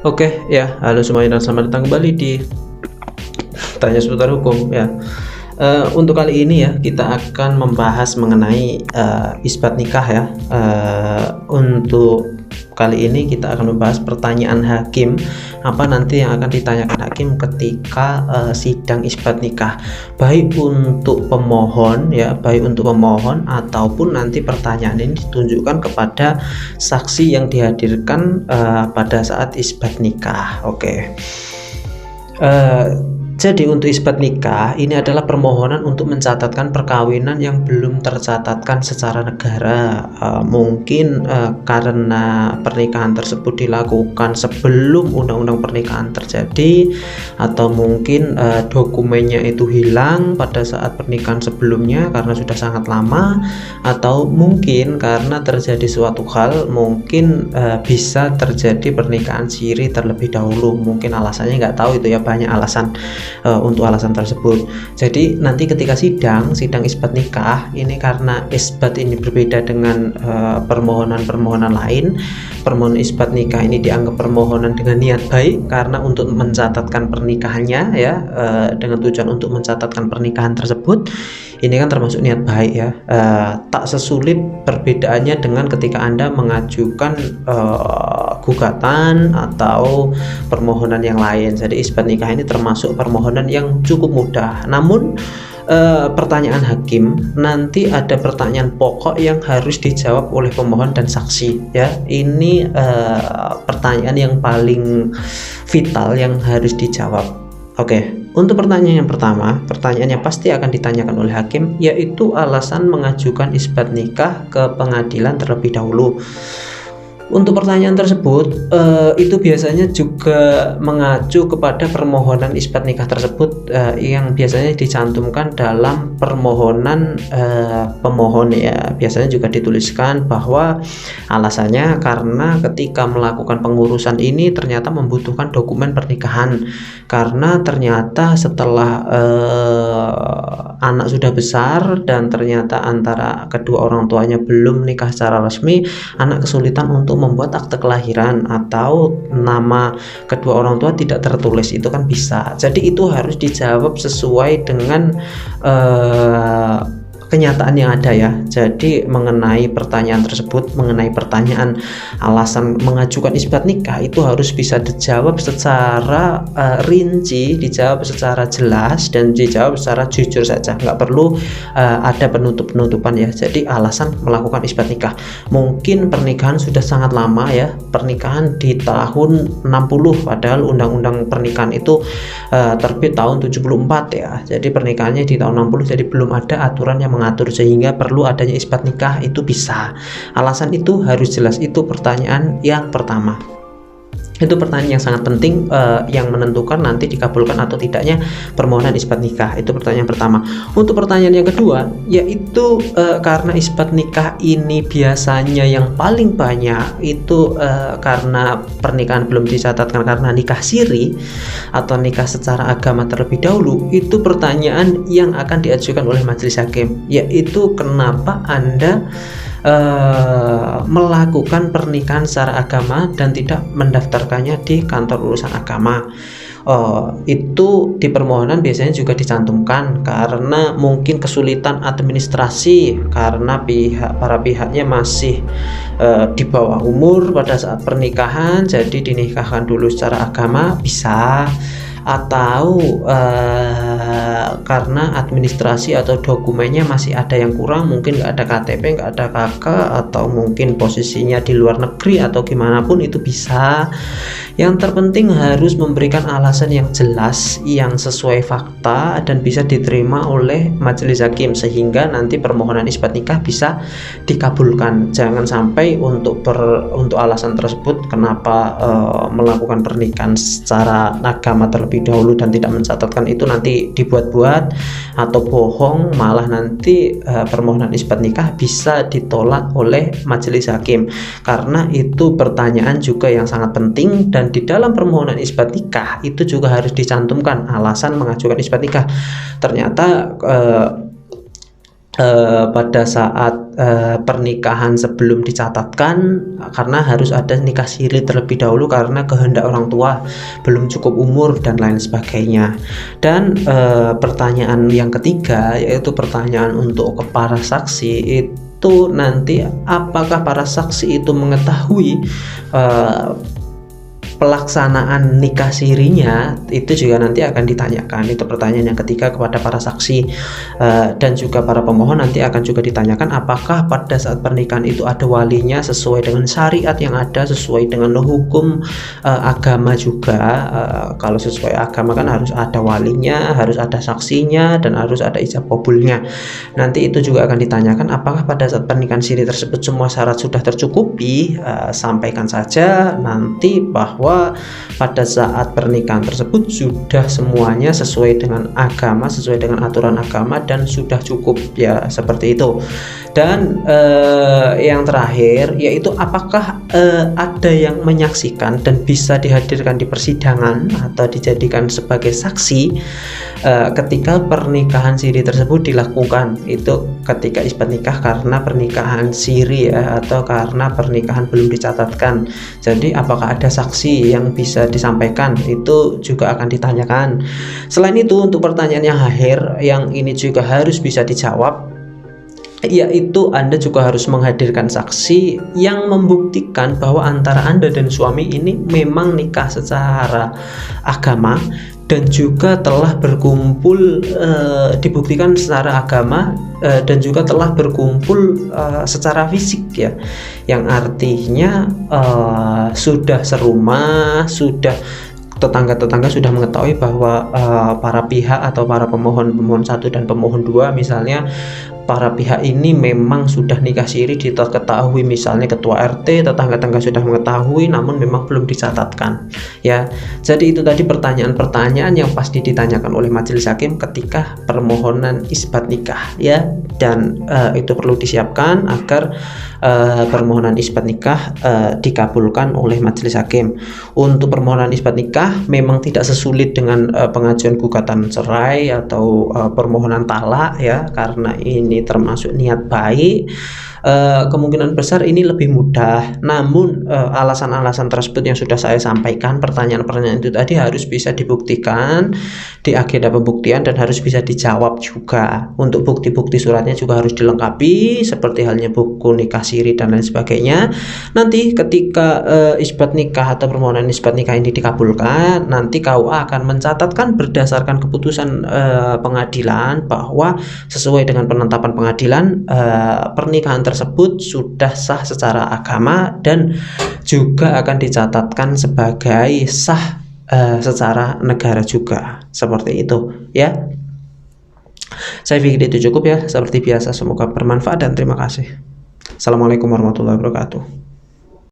Oke ya, halo semuanya dan selamat datang kembali di Tanya Seputar Hukum ya. Untuk kali ini ya kita akan membahas mengenai isbat nikah ya. Untuk kali ini kita akan membahas pertanyaan hakim, apa nanti yang akan ditanyakan hakim ketika sidang isbat nikah, baik untuk pemohon ya, baik untuk pemohon ataupun nanti pertanyaan ini ditunjukkan kepada saksi yang dihadirkan pada saat isbat nikah. Oke. Jadi untuk isbat nikah ini adalah permohonan untuk mencatatkan perkawinan yang belum tercatatkan secara negara. Mungkin karena pernikahan tersebut dilakukan sebelum undang-undang pernikahan terjadi, atau mungkin dokumennya itu hilang pada saat pernikahan sebelumnya karena sudah sangat lama, atau mungkin karena terjadi suatu hal, mungkin bisa terjadi pernikahan siri terlebih dahulu. Mungkin alasannya nggak tahu itu ya, banyak alasan untuk alasan tersebut. Jadi nanti ketika sidang isbat nikah ini, karena isbat ini berbeda dengan permohonan-permohonan lain. Permohonan isbat nikah ini dianggap permohonan dengan niat baik karena untuk mencatatkan pernikahannya ya, dengan tujuan untuk mencatatkan pernikahan tersebut. Ini kan termasuk niat baik ya. Tak sesulit perbedaannya dengan ketika Anda mengajukan gugatan atau permohonan yang lain. Jadi isbat nikah ini termasuk permohonan yang cukup mudah. Namun pertanyaan hakim nanti ada pertanyaan pokok yang harus dijawab oleh pemohon dan saksi ya. Ini pertanyaan yang paling vital yang harus dijawab. Oke. Untuk pertanyaan yang pertama, pertanyaan yang pasti akan ditanyakan oleh hakim, yaitu alasan mengajukan isbat nikah ke pengadilan terlebih dahulu. Untuk pertanyaan tersebut itu biasanya juga mengacu kepada permohonan isbat nikah tersebut yang biasanya dicantumkan dalam permohonan pemohon ya. Biasanya juga dituliskan bahwa alasannya karena ketika melakukan pengurusan ini ternyata membutuhkan dokumen pernikahan, karena ternyata setelah anak sudah besar dan ternyata antara kedua orang tuanya belum menikah secara resmi, anak kesulitan untuk membuat akte kelahiran atau nama kedua orang tua tidak tertulis, itu kan bisa. Jadi itu harus dijawab sesuai dengan kenyataan yang ada ya. Jadi mengenai pertanyaan tersebut, mengenai pertanyaan alasan mengajukan isbat nikah, itu harus bisa dijawab secara rinci, dijawab secara jelas, dan dijawab secara jujur saja, nggak perlu ada penutup-penutupan ya. Jadi alasan melakukan isbat nikah, mungkin pernikahan sudah sangat lama ya, pernikahan di tahun 60, padahal undang-undang pernikahan itu terbit tahun 74 ya. Jadi pernikahannya di tahun 60, jadi belum ada aturan yang mengatur, sehingga perlu adanya isbat nikah, itu bisa. Alasan itu harus jelas. Itu pertanyaan yang pertama. Itu pertanyaan yang sangat penting yang menentukan nanti dikabulkan atau tidaknya permohonan isbat nikah. Itu pertanyaan pertama. Untuk pertanyaan yang kedua, yaitu karena isbat nikah ini biasanya yang paling banyak itu karena pernikahan belum dicatatkan karena nikah siri atau nikah secara agama terlebih dahulu. Itu pertanyaan yang akan diajukan oleh majelis hakim, yaitu kenapa Anda melakukan pernikahan secara agama dan tidak mendaftarkannya di kantor urusan agama. Itu di permohonan biasanya juga dicantumkan karena mungkin kesulitan administrasi, karena para pihaknya masih di bawah umur pada saat pernikahan, jadi dinikahkan dulu secara agama bisa. Atau karena administrasi atau dokumennya masih ada yang kurang, mungkin nggak ada KTP, nggak ada KK, atau mungkin posisinya di luar negeri atau gimana pun, itu bisa. Yang terpenting harus memberikan alasan yang jelas, yang sesuai fakta dan bisa diterima oleh majelis hakim, sehingga nanti permohonan isbat nikah bisa dikabulkan. Jangan sampai untuk alasan tersebut kenapa melakukan pernikahan secara agama terlebih dahulu dan tidak mencatatkan itu nanti dibuat-buat atau bohong, malah nanti permohonan isbat nikah bisa ditolak oleh majelis hakim. Karena itu pertanyaan juga yang sangat penting, dan di dalam permohonan isbat nikah itu juga harus dicantumkan alasan mengajukan isbat nikah. Ternyata pada saat pernikahan sebelum dicatatkan, karena harus ada nikah siri terlebih dahulu karena kehendak orang tua belum cukup umur dan lain sebagainya. Dan pertanyaan yang ketiga yaitu pertanyaan untuk para saksi itu nanti apakah para saksi itu mengetahui pelaksanaan nikah sirinya, itu juga nanti akan ditanyakan. Itu pertanyaan yang ketiga kepada para saksi. Dan juga para pemohon nanti akan juga ditanyakan apakah pada saat pernikahan itu ada walinya sesuai dengan syariat yang ada, sesuai dengan hukum agama juga. Kalau sesuai agama kan harus ada walinya, harus ada saksinya, dan harus ada ijab kabulnya. Nanti itu juga akan ditanyakan apakah pada saat pernikahan siri tersebut semua syarat sudah tercukupi. Sampaikan saja nanti bahwa pada saat pernikahan tersebut sudah semuanya sesuai dengan agama, sesuai dengan aturan agama, dan sudah cukup, ya seperti itu. Dan yang terakhir yaitu apakah ada yang menyaksikan dan bisa dihadirkan di persidangan atau dijadikan sebagai saksi ketika pernikahan siri tersebut dilakukan. Itu ketika isbat nikah karena pernikahan siri ya, atau karena pernikahan belum dicatatkan. Jadi apakah ada saksi yang bisa disampaikan, itu juga akan ditanyakan. Selain itu, untuk pertanyaan yang akhir yang ini juga harus bisa dijawab, yaitu Anda juga harus menghadirkan saksi yang membuktikan bahwa antara Anda dan suami ini memang nikah secara agama dan juga telah berkumpul, dibuktikan secara agama, dan juga telah berkumpul secara fisik ya, yang artinya sudah serumah, sudah tetangga-tetangga sudah mengetahui bahwa para pihak atau para pemohon 1 dan pemohon 2 misalnya, para pihak ini memang sudah nikah siri, diketahui misalnya ketua RT, tetangga-tetangga sudah mengetahui, namun memang belum dicatatkan ya. Jadi itu tadi pertanyaan-pertanyaan yang pasti ditanyakan oleh majelis hakim ketika permohonan isbat nikah ya, dan itu perlu disiapkan agar permohonan isbat nikah dikabulkan oleh majelis hakim. Untuk permohonan isbat nikah memang tidak sesulit dengan pengajuan gugatan cerai atau permohonan talak ya, karena ini termasuk niat baik. Kemungkinan besar ini lebih mudah. Namun alasan-alasan tersebut yang sudah saya sampaikan, pertanyaan-pertanyaan itu tadi harus bisa dibuktikan di agenda pembuktian dan harus bisa dijawab juga. Untuk bukti-bukti suratnya juga harus dilengkapi seperti halnya buku nikah siri dan lain sebagainya. Nanti ketika isbat nikah atau permohonan isbat nikah ini dikabulkan, nanti KUA akan mencatatkan berdasarkan keputusan pengadilan bahwa sesuai dengan penetapan pengadilan, pernikahan tersebut sudah sah secara agama dan juga akan dicatatkan sebagai sah secara negara juga, seperti itu ya. Saya pikir itu cukup ya, seperti biasa. Semoga bermanfaat dan terima kasih. Assalamualaikum warahmatullahi wabarakatuh.